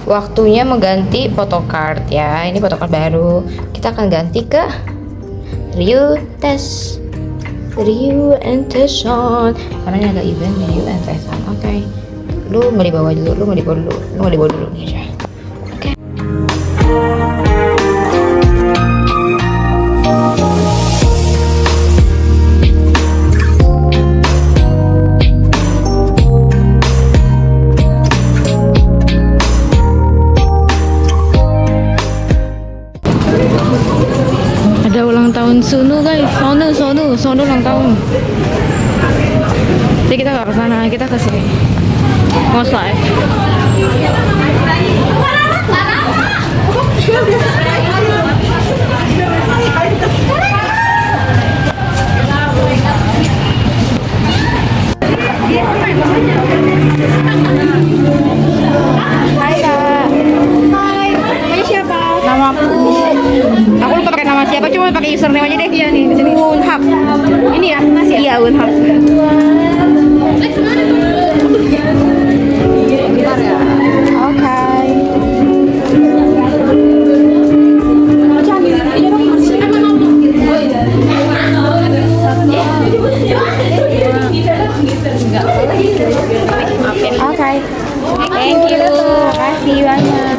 Waktunya mengganti photocard ya. Ini photocard baru. Kita akan ganti ke Ryu Test. Ryu and Tesson. Karena ini agak event Ryu and Tesson. Oke. Lu mau dibawa dulu, lu mau dibawa dulu nih aja. Oke. Ada ulang tahun Sunu guys, Sonu ulang tahun. Jadi kita nggak ke sana, kita ke sini. Most live. Hai Kak. Hai, namanya siapa? Nama aku lupa pakai nama siapa, cuma pakai username aja deh. Iya nih, di sini. Unhap. Ini ya, Mas ya? Iya, Unhap. Bentar ya. Oke. Oke. Thank you. Makasih banyak.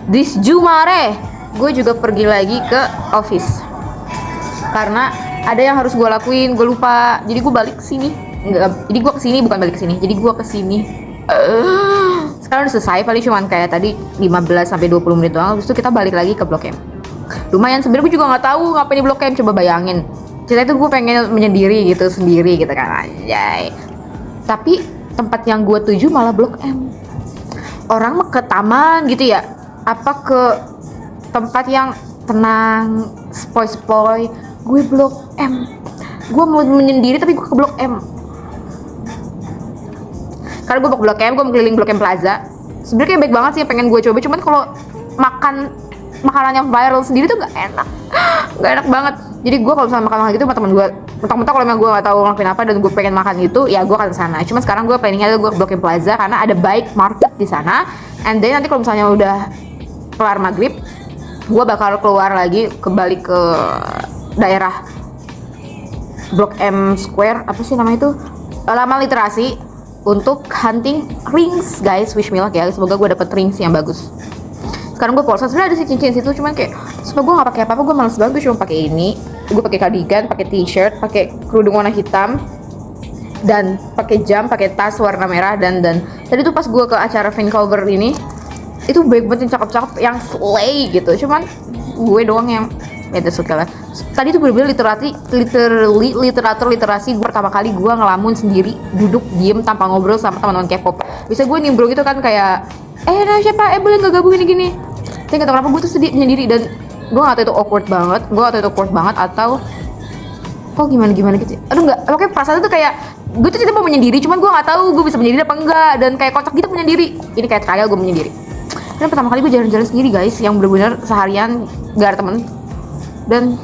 This Jumare, gue juga pergi lagi ke office karena ada yang harus gue lakuin, gue lupa. Jadi gue balik sini, jadi gue kesini bukan balik ke sini. Jadi gue kesini. Sekarang udah selesai, paling cuman kayak tadi 15-20 menit doang. Terus itu kita balik lagi ke Blok M. Lumayan, sebenarnya gue juga nggak tahu ngapain di Blok M. Coba bayangin, cerita itu gue pengen menyendiri gitu, sendiri gitu kan, anjay. Tapi tempat yang gue tuju malah Blok M. Orang mah ke taman gitu ya, apa ke tempat yang tenang, sepoi-sepoi. Gue Blok M. Gue mau menyendiri tapi gue ke Blok M. Karena gue ke Blok M, gue mengeliling Blok M Plaza. Sebenarnya kayak baik banget sih, pengen gue coba. Cuman kalau makan makanan yang viral sendiri tuh nggak enak banget. Jadi gue kalau misalnya makan gitu sama temen gue, mentang-mentang kalau memang gue nggak tahu ngelakuin apa dan gue pengen makan itu, ya gue akan ke sana. Cuma sekarang gue planningnya adalah gue ke Blok M Plaza karena ada bike market di sana. And then nanti kalau misalnya udah kelar maghrib, gue bakal keluar lagi, kembali ke daerah Blok M Square, apa sih namanya itu, Laman Literasi, untuk hunting rings guys. Wish me luck ya, semoga gue dapet rings yang bagus. Sekarang gue polsa, sebenarnya ada sih cincin situ, cuman kayak semoga gue nggak pakai apa-apa, gue males banget. Gue cuma pakai ini, gue pakai cardigan, pakai t-shirt, pakai kerudung warna hitam, dan pakai jam, pakai tas warna merah. Dan tadi tuh pas gue ke acara Vancouver ini, itu baik banget, yang cakep-cakep, yang slay gitu. Cuman gue doang yang itu suka lah. Tadi tuh bener-bener literasi pertama kali gue ngelamun sendiri, duduk diem tanpa ngobrol sama teman-teman K-pop. Bisa gue nimbrung gitu kan, kayak nah siapa, boleh nggak gabung gini. Tapi nggak tahu kenapa gue tuh sedih menyendiri, dan gue nggak tahu itu awkward banget, atau kok gimana gitu. Aduh, nggak, oke, perasaan itu kayak gue tuh mau menyendiri, cuman gue nggak tahu gue bisa menyendiri apa enggak, dan kayak kocak gitu menyendiri. Ini kayak trial gue menyendiri. Dan pertama kali gue jalan-jalan sendiri guys, yang bener-bener seharian gak ada temen. Dan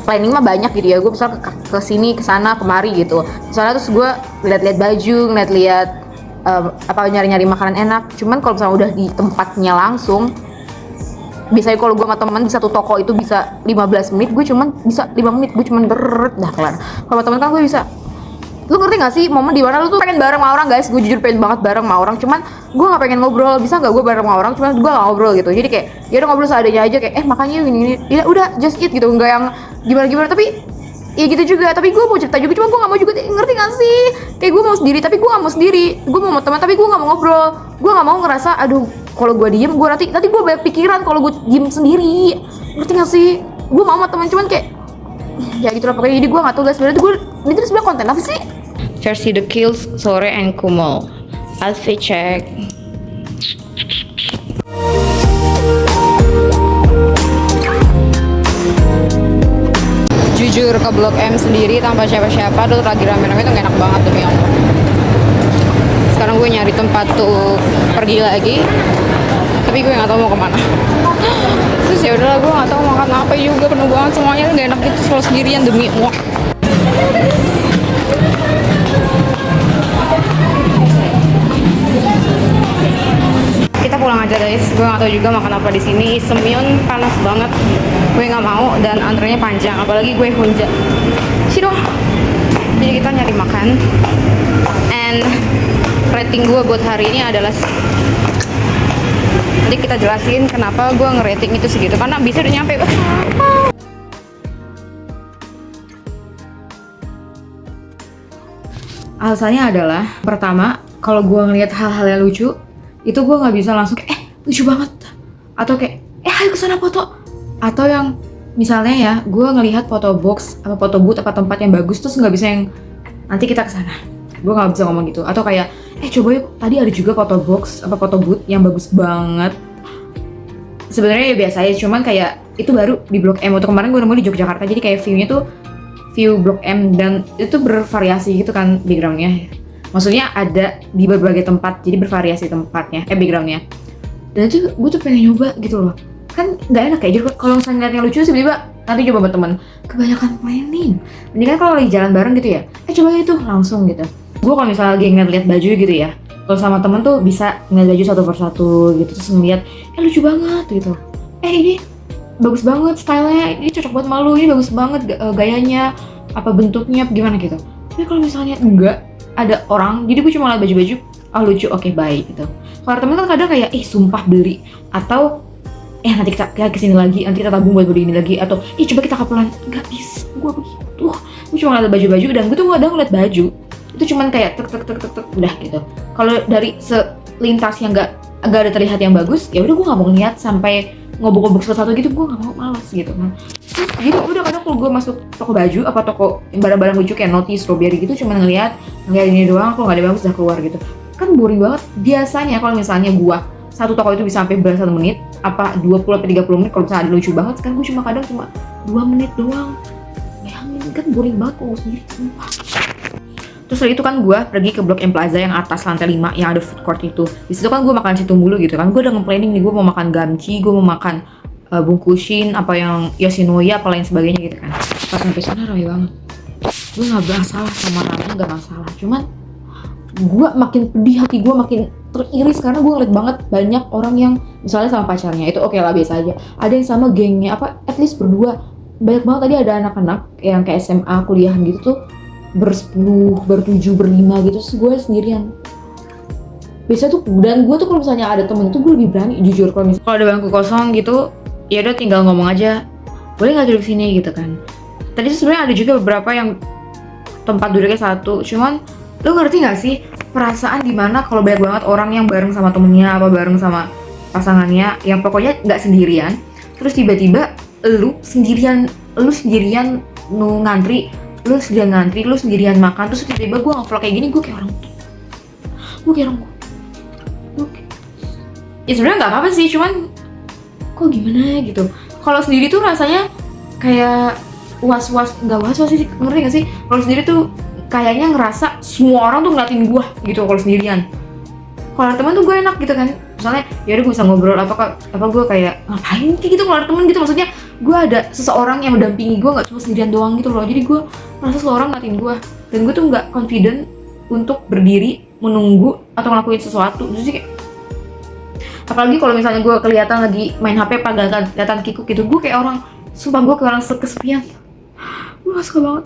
planning mah banyak gitu ya. Gue misalnya ke sini, ke sana, kemari gitu. Misalnya terus gue lihat-lihat baju, ngeliat-lihat nyari-nyari makanan enak. Cuman kalau misalnya udah di tempatnya langsung, biasanya kalau gue sama teman di satu toko itu bisa 15 menit, gue cuman bisa 5 menit, gue cuman dah kelar. Kalau teman kan gue bisa. Lu ngerti gak sih momen di mana lu tuh pengen bareng sama orang, guys? Gue jujur pengen banget bareng sama orang, cuman gue nggak pengen ngobrol. Bisa nggak gue bareng sama orang, cuman gue nggak ngobrol gitu. Jadi kayak ya udah ngobrol seadanya aja, kayak makanya gini, ya udah just eat gitu, nggak yang gimana. Tapi ya gitu juga, tapi gue mau cerita juga, cuman gue nggak mau juga, ngerti gak sih? Kayak gue mau sendiri, tapi gue nggak mau sendiri. Gue mau teman, tapi gue nggak mau ngobrol. Gue nggak mau ngerasa, aduh, kalau gue diem, gue nanti gue banyak pikiran kalau gue diem sendiri. Ngerti gak sih? Gue mau sama teman, cuman kayak ya gitu lah pokoknya. Jadi gue nggak tahu guys, sebenarnya gue ini tuh sebenarnya konten apa sih? Versi The Kills, Sore and Kumal. Outfit check. Jujur ke Blok M sendiri tanpa siapa-siapa tuh lagi rame-rame tuh gak enak banget demi Allah. Sekarang gue nyari tempat tuh pergi lagi, tapi gue nggak tahu mau kemana. Terus ya udahlah, gue nggak tahu makan apa juga, penuh banget semuanya, gak enak gitu selalu sendirian demi Allah. Kita pulang aja guys, gue nggak tahu juga makan apa di sini. Semyun panas banget, gue nggak mau, dan antrenya panjang, apalagi gue hunja. Sino. Jadi kita nyari makan, and rating gue buat hari ini adalah, jadi kita jelasin kenapa gue ngerating itu segitu, karena bisa udah nyampe. Alasannya adalah, pertama, kalau gue ngelihat hal-hal yang lucu, itu gue nggak bisa langsung kayak lucu banget, atau kayak ayo kesana foto, atau yang misalnya ya gue ngelihat foto box apa foto booth apa tempat yang bagus terus nggak bisa yang nanti kita kesana, gue nggak bisa ngomong gitu. Atau kayak coba yuk, tadi ada juga foto box apa foto booth yang bagus banget. Sebenarnya ya biasa aja, cuman kayak itu baru di Blok M. Waktu kemarin gue nemu di Yogyakarta, jadi kayak view-nya tuh view Blok M, dan itu bervariasi gitu kan background-nya. Maksudnya ada di berbagai tempat, jadi bervariasi tempatnya, background-nya. Dan itu gue tuh pengen nyoba gitu loh. Kan nggak enak kayak jadi kalau misalnya ngeliat yang lucu tiba-tiba nanti coba buat temen. Kebanyakan planning. Mendingan kalau lagi jalan bareng gitu ya, coba itu langsung gitu. Gue kalau misalnya lagi ngeliat baju gitu ya, kalau sama temen tuh bisa ngeliat baju satu persatu gitu, terus ngeliat lucu banget gitu. Ini bagus banget stylenya, ini cocok buat malu, ini bagus banget gayanya, apa bentuknya, gimana gitu. Tapi kalau misalnya enggak ada orang, jadi gue cuma liat baju-baju, lucu, oke, baik gitu. Kalau temen kan kadang kayak, sumpah beli, atau nanti kita kesini lagi, nanti kita tabung buat beli ini lagi, atau coba kita kapelan. Nggak bisa, gue begitu. Gue cuma ngeliat baju-baju, dan gue tuh kadang ngeliat baju itu cuman kayak tek udah gitu. Kalau dari selintas yang nggak ada terlihat yang bagus, ya udah gue nggak mau ngeliat sampai ngobok-ngobok satu-satu gitu, gue nggak mau, malas gitu kan. Jadi udah kadang kalau gue masuk toko baju apa toko barang-barang lucu kayak Noti, Strawberry gitu, cuma ngeliat ini doang, kalau nggak ada bagus udah keluar gitu. Kan boring banget. Biasanya kalau misalnya gue satu toko itu bisa sampai belasan menit, apa 20-30 menit kalau misalnya ada lucu banget, kan gue kadang cuma 2 menit doang. Bayangin kan boring banget kalau sendiri, sumpah. Terus setelah itu kan gue pergi ke Blok M Plaza yang atas lantai 5 yang ada food court itu. Di situ kan gue makan situ mulu gitu kan. Gue udah nge-planning nih, gue mau makan gamchi, gue mau makan bungkusin, apa yang Yoshinoya, apa lain sebagainya gitu kan. Pas sampai sana ramai banget. Gue nggak masalah sama ramai, nggak masalah. Cuman gue makin pedih, hati gue makin teriris karena gue ngeliat banget banyak orang yang misalnya sama pacarnya, itu oke lah, biasa aja. Ada yang sama gengnya, at least berdua. Banyak banget tadi ada anak-anak yang kayak SMA, kuliahan gitu tuh, ber-10, ber-7, ber-5 gitu, terus gue sendirian. Biasanya tuh, dan gue tuh kalau misalnya ada temen itu gue lebih berani, jujur. Kalau misalnya ada bangku kosong gitu, ya udah tinggal ngomong aja, boleh nggak duduk sini gitu kan. Tadi sebenarnya ada juga beberapa yang tempat duduknya satu, cuman lo ngerti nggak sih perasaan dimana kalau banyak banget orang yang bareng sama temennya, apa bareng sama pasangannya, yang pokoknya nggak sendirian, terus tiba-tiba lu sendirian ngantri, lu sendirian makan, terus tiba-tiba gue nge-vlog kayak gini, gue kayak orang ya sebenarnya nggak apa-apa sih, cuman kok gimana gitu. Kalau sendiri tuh rasanya kayak nggak was sih, ngerti nggak sih? Kalau sendiri tuh kayaknya ngerasa semua orang tuh ngeliatin gue gitu kalau sendirian. Kalau ada teman tuh gue enak gitu kan, misalnya ya udah gue bisa ngobrol apa gue kayak ngapain kayak gitu kalau ada teman gitu, maksudnya gue ada seseorang yang mendampingi gue, nggak cuma sendirian doang gitu loh. Jadi gue merasa seseorang ngatin gue, dan gue tuh nggak confident untuk berdiri menunggu atau ngelakuin sesuatu. Jadi kayak, apalagi kalau misalnya gue kelihatan lagi main HP apa kelihatan kikuk gitu, gue kayak orang, sumpah gue kayak orang kesepian. Gue gak suka banget.